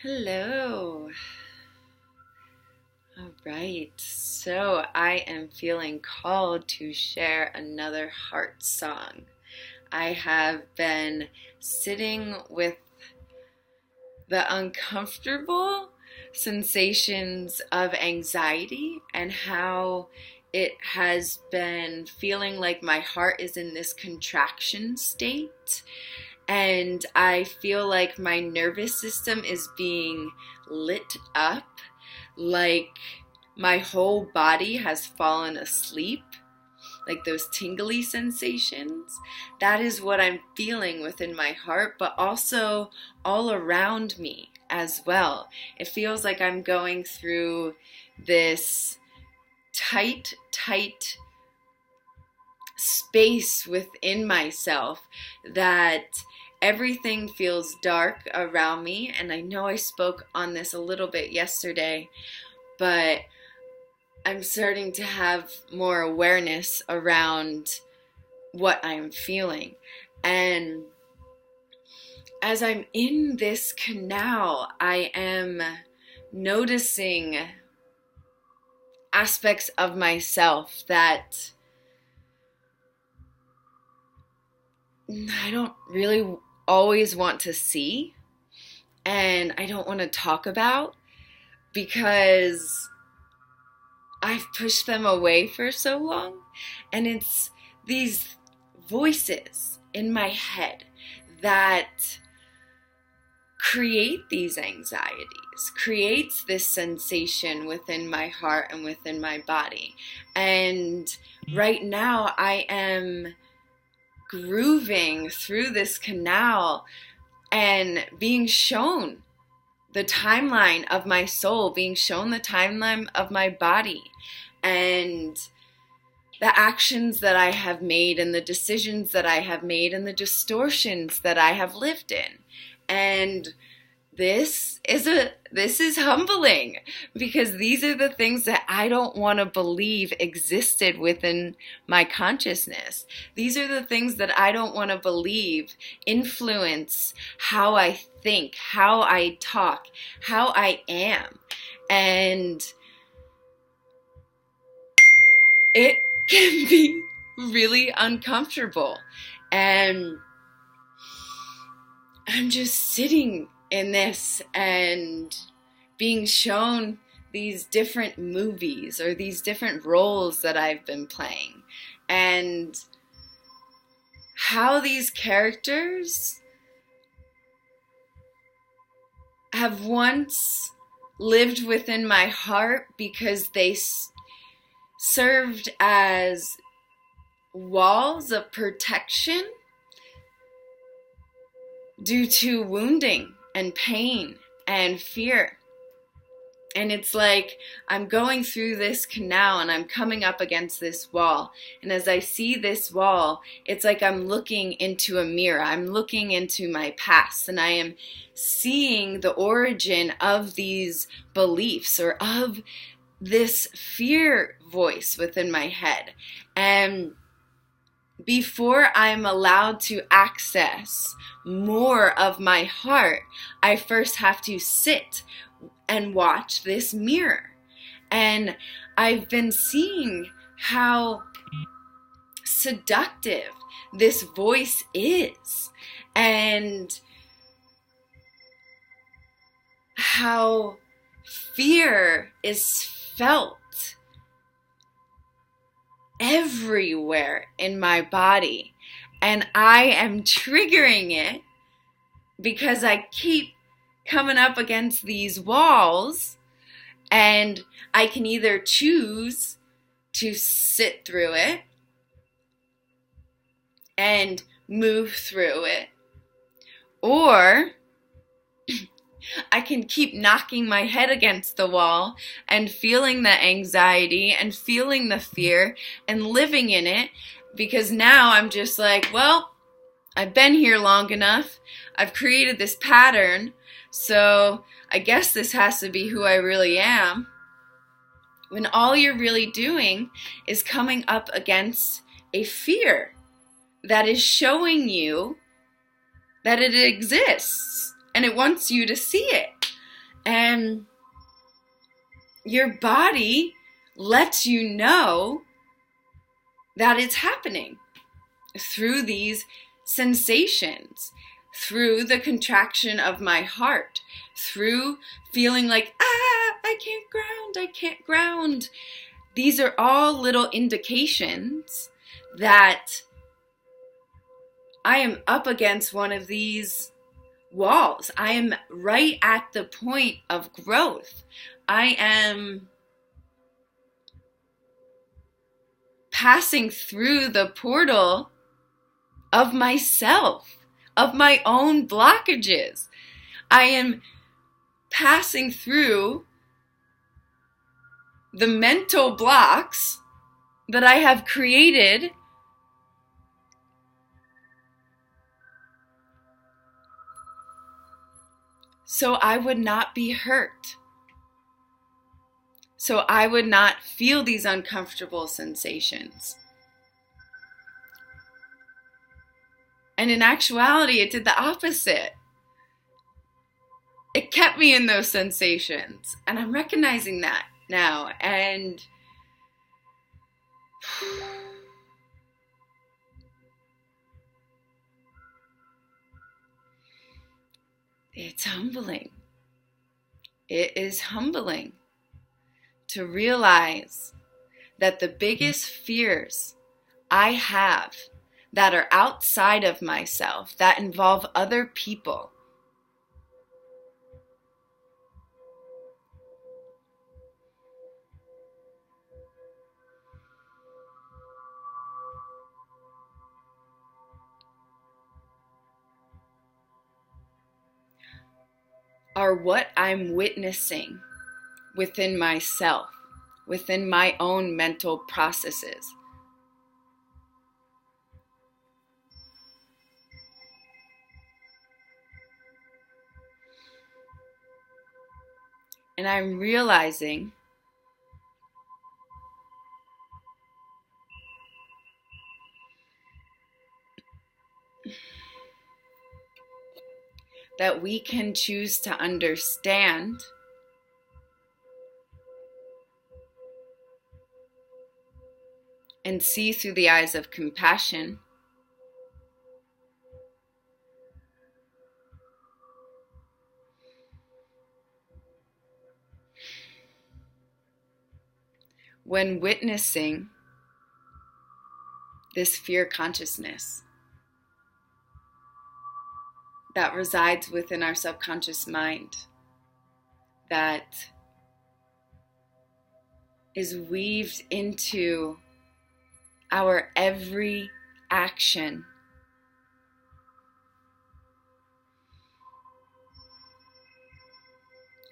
Hello. All right, so I am feeling called to share another heart song. I have been sitting with the uncomfortable sensations of anxiety and how it has been feeling like my heart is in this contraction state. And I feel like my nervous system is being lit up, like my whole body has fallen asleep, like those tingly sensations. That is what I'm feeling within my heart, but also all around me as well. It feels like I'm going through this tight space within myself that everything feels dark around me. And I know I spoke on this a little bit yesterday, but I'm starting to have more awareness around what I'm feeling. And as I'm in this canal, I am noticing aspects of myself that I don't really always want to see, and I don't want to talk about because I've pushed them away for so long. And it's these voices in my head that create these anxieties, creates this sensation within my heart and within my body. And right now I am grooving through this canal and being shown the timeline of my soul, being shown the timeline of my body, and the actions that I have made and the decisions that I have made and the distortions that I have lived in. And this is humbling, because these are the things that I don't want to believe existed within my consciousness. These are the things that I don't want to believe influence how I think, how I talk, how I am. And it can be really uncomfortable. And I'm just sitting in this and being shown these different movies or these different roles that I've been playing, and how these characters have once lived within my heart because they served as walls of protection due to wounding and pain and fear. And it's like I'm going through this canal and I'm coming up against this wall. And as I see this wall, it's like I'm looking into a mirror. I'm looking into my past, and I am seeing the origin of these beliefs or of this fear voice within my head. And before I'm allowed to access more of my heart, I first have to sit and watch this mirror. And I've been seeing how seductive this voice is, and how fear is felt everywhere in my body, and I am triggering it because I keep coming up against these walls, and I can either choose to sit through it and move through it, or I can keep knocking my head against the wall and feeling the anxiety and feeling the fear and living in it, because now I'm just like, well, I've been here long enough. I've created this pattern, so I guess this has to be who I really am. When all you're really doing is coming up against a fear that is showing you that it exists and it wants you to see it. And your body lets you know that it's happening through these sensations, through the contraction of my heart, through feeling like, I can't ground. These are all little indications that I am up against one of these walls. I am right at the point of growth. I am passing through the portal of myself, of my own blockages. I am passing through the mental blocks that I have created so I would not be hurt. So I would not feel these uncomfortable sensations. And in actuality, it did the opposite. It kept me in those sensations. And I'm recognizing that now. And it's humbling. It is humbling to realize that the biggest fears I have that are outside of myself, that involve other people, are what I'm witnessing within myself, within my own mental processes. And I'm realizing that we can choose to understand and see through the eyes of compassion when witnessing this fear consciousness that resides within our subconscious mind, that is weaved into our every action.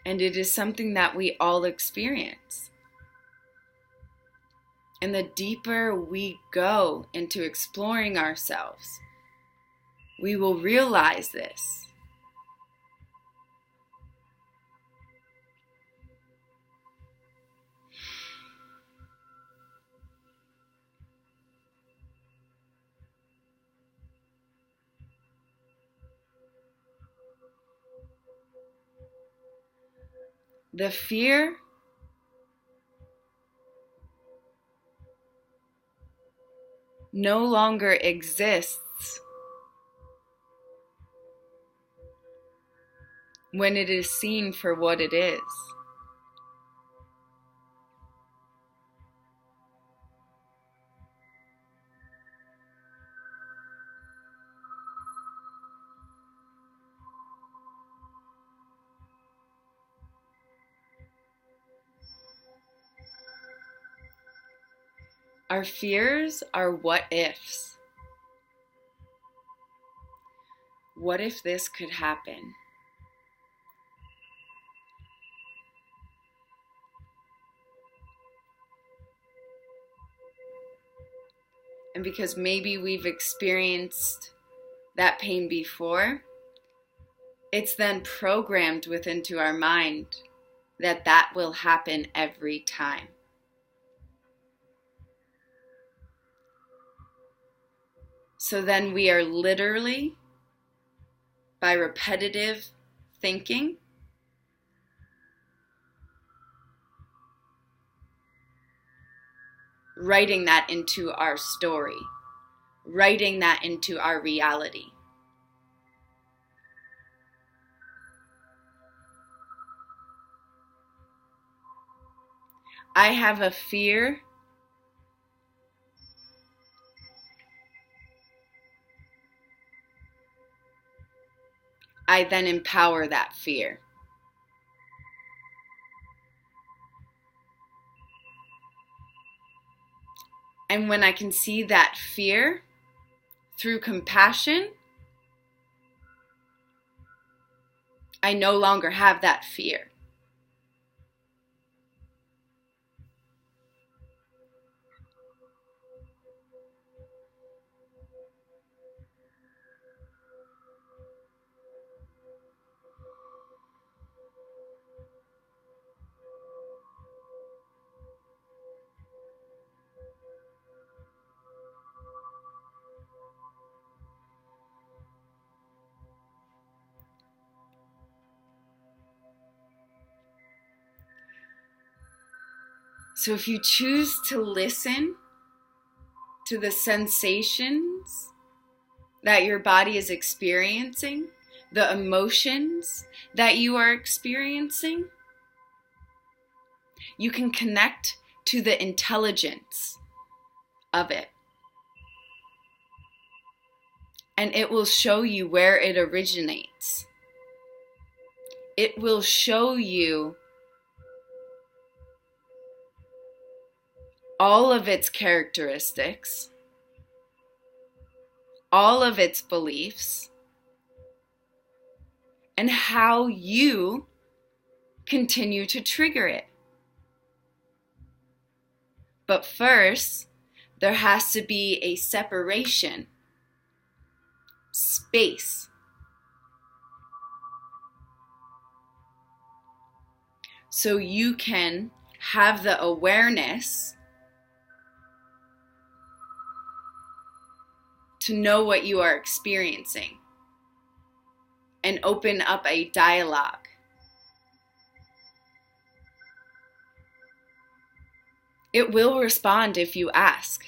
And it is something that we all experience. And the deeper we go into exploring ourselves, we will realize this. The fear no longer exists when it is seen for what it is. Our fears are what ifs. What if this could happen? And because maybe we've experienced that pain before, it's then programmed within our mind that that will happen every time. So then we are literally, by repetitive thinking, writing that into our story, writing that into our reality. I have a fear. I then empower that fear. And when I can see that fear through compassion, I no longer have that fear. So if you choose to listen to the sensations that your body is experiencing, the emotions that you are experiencing, you can connect to the intelligence of it. And it will show you where it originates. It will show you all of its characteristics, all of its beliefs, and how you continue to trigger it. But first, there has to be a separation, space. So you can have the awareness to know what you are experiencing and open up a dialogue. It will respond if you ask.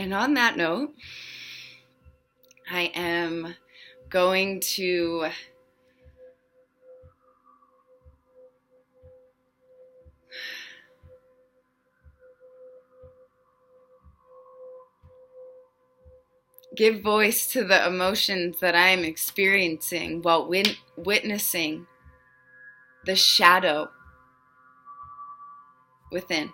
And on that note, I am going to give voice to the emotions that I am experiencing while witnessing the shadow within.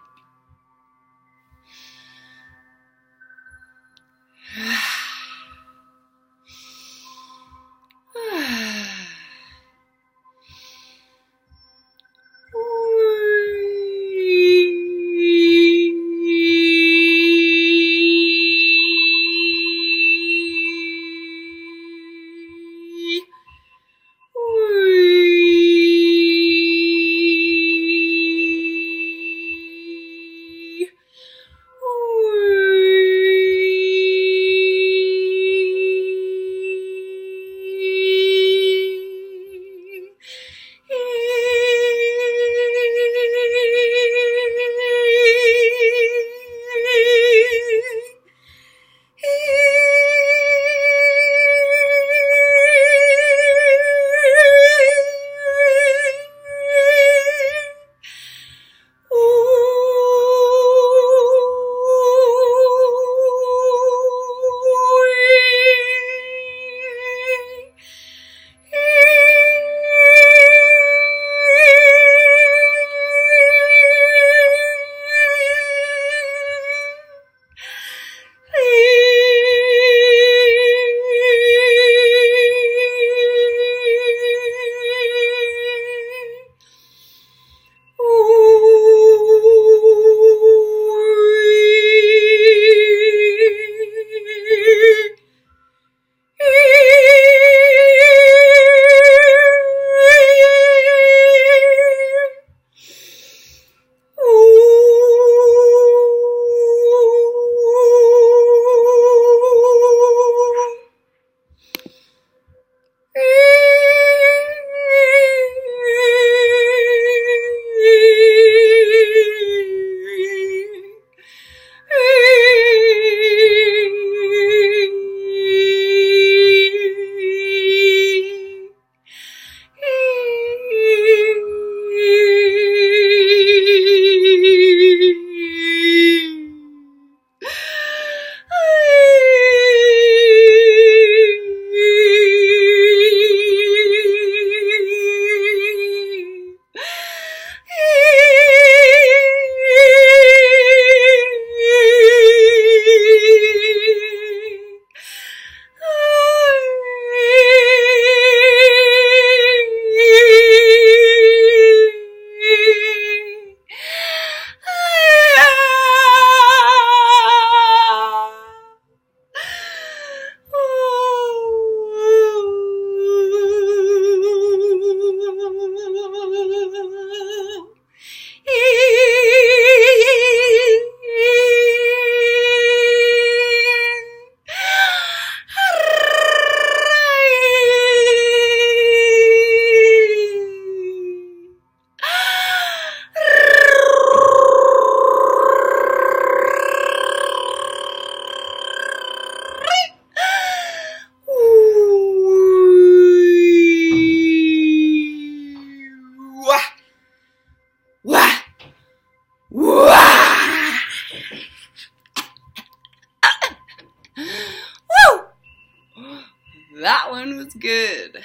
That one was good.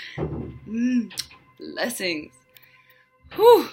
Blessings. Whew.